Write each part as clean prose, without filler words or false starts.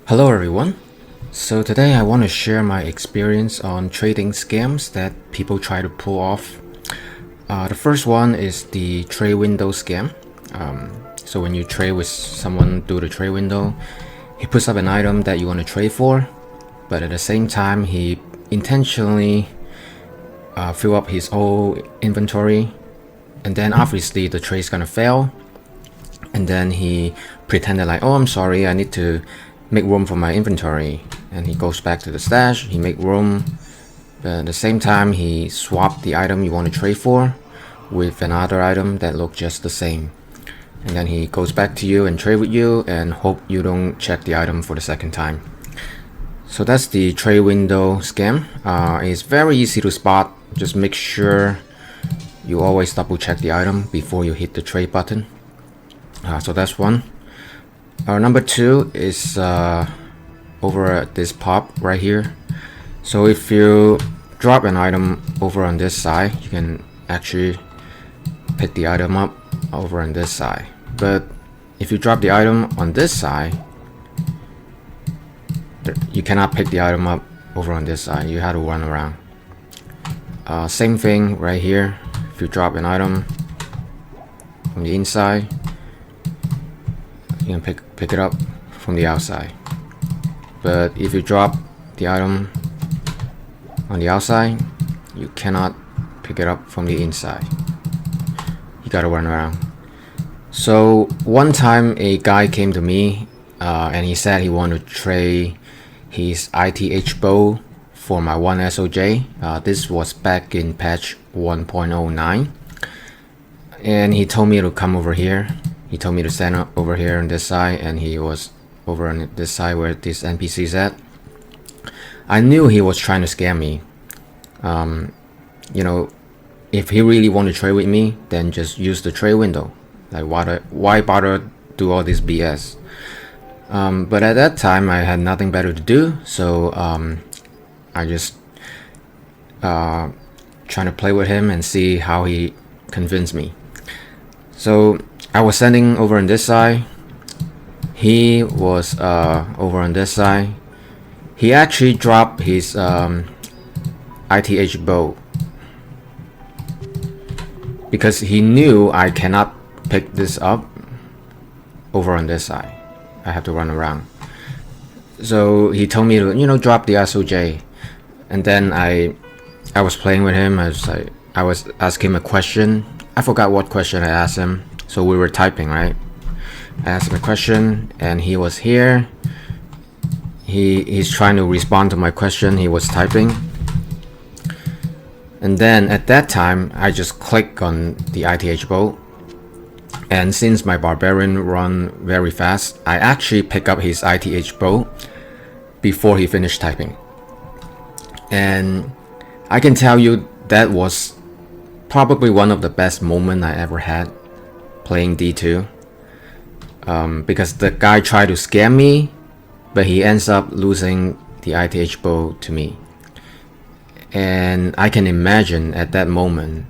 Hello everyone. So today I want to share my experience on trading scams that people try to pull off. The first one is the trade window scam. So when you trade with someone through the trade window, he puts up an item that you want to trade for, but at the same time he intentionally fill up his whole inventory, and then obviously the trade's gonna fail, and then he pretended like, oh, I'm sorry, I need to make room for my inventory, and he goes back to the stash, he make room, but at the same time he swapped the item you want to trade for with another item that look just the same, and then he goes back to you and trade with you and hope you don't check the item for the second time. So that's the trade window scam. It's very easy to spot. Just make sure you always double check the item before you hit the trade button. So that's one. Number two is over at this pop right here. So if you drop an item over on this side, you can actually pick the item up over on this side. But if you drop the item on this side, you cannot pick the item up over on this side. You have to run around. Same thing right here. If you drop an item from the inside, you can pick it up from the outside. But if you drop the item on the outside, you cannot pick it up from the inside. You gotta run around. So one time a guy came to me and he said he wanted to trade his ITH bow for my 1 SOJ. This was back in patch 1.09, and he told me to come over here. He told me to stand up over here on this side, and he was over on this side where this NPC is at. I knew he was trying to scam me. If he really wanted to trade with me, then just use the trade window. Like, why bother do all this BS? But at that time I had nothing better to do, so I just trying to play with him and see how he convinced me. So I was standing over on this side, he was over on this side. He actually dropped his ITH bow because he knew I cannot pick this up over on this side. I have to run around. So he told me to, drop the SOJ. And then I was playing with him. I was asking him a question. I forgot what question I asked him. So we were typing, right? I asked him a question, and he was here. He's trying to respond to my question. He was typing. And then at that time, I just click on the ITH bow. And since my barbarian run very fast, I actually pick up his ITH bow before he finished typing. And I can tell you that was probably one of the best moments I ever had playing D2. Because the guy tried to scam me, but he ends up losing the ITH bow to me. And I can imagine at that moment,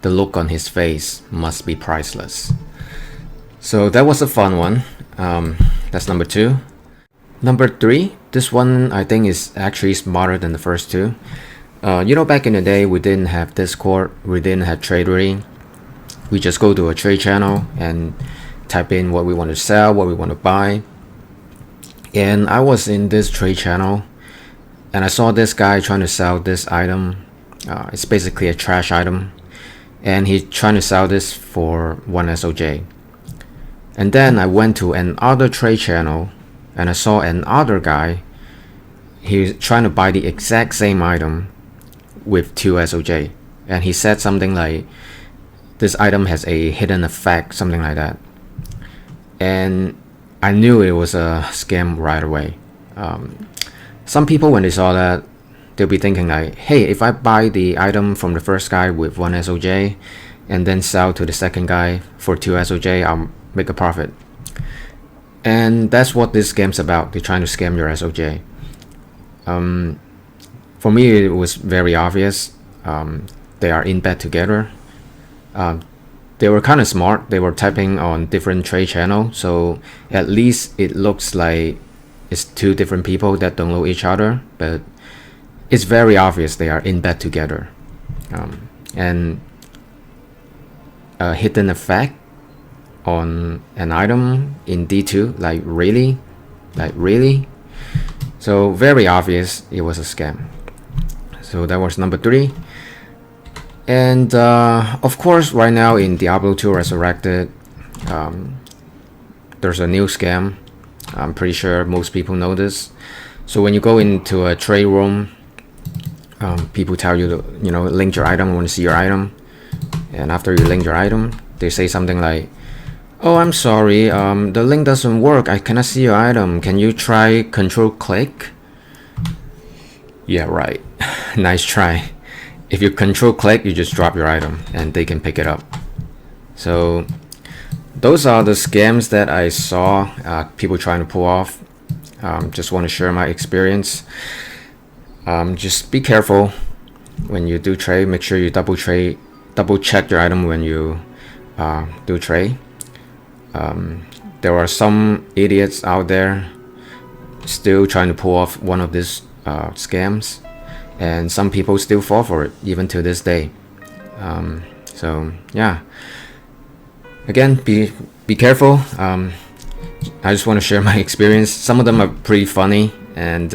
the look on his face must be priceless. So that was a fun one. That's number two. Number three, this one I think is actually smarter than the first two. Back in the day, we didn't have Discord, we didn't have Tradery. We just go to a trade channel and type in what we want to sell, what we want to buy. And I was in this trade channel, and I saw this guy trying to sell this item. It's basically a trash item, and he's trying to sell this for 1 SOJ. And then I went to another trade channel, and I saw another guy. He's trying to buy the exact same item with 2 SOJ, and he said something like, this item has a hidden effect, something like that. And I knew it was a scam right away. Some people, when they saw that, they'll be thinking like, hey, if I buy the item from the first guy with 1 SOJ and then sell to the second guy for 2 SOJ, I'll make a profit. And that's what this game's about. They're trying to scam your SOJ. For me, it was very obvious. They are in bed together. They were kind of smart. They were typing on different trade channel, so at least it looks like it's two different people that don't know each other, but it's very obvious they are in bed together. And a hidden effect on an item in D2, like really, so very obvious it was a scam. So that was number 3. And of course, right now in Diablo 2 Resurrected, there's a new scam. I'm pretty sure most people know this. So when you go into a trade room, people tell you to, link your item. I want to see your item. And after you link your item, they say something like, "Oh, I'm sorry, the link doesn't work. I cannot see your item. Can you try Control-click?" Yeah, right. Nice try. If you Control-click, you just drop your item and they can pick it up. So those are the scams that I saw people trying to pull off. Just want to share my experience. Just be careful when you do trade. Make sure you double check your item when you do trade. There are some idiots out there still trying to pull off one of these scams, and some people still fall for it even to this day. So yeah, again, be careful. I just want to share my experience. Some of them are pretty funny, and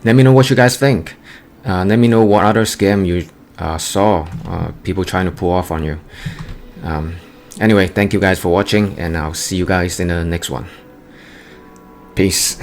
let me know what you guys think. Let me know what other scam you saw people trying to pull off on you. Anyway, thank you guys for watching, and I'll see you guys in the next one. Peace.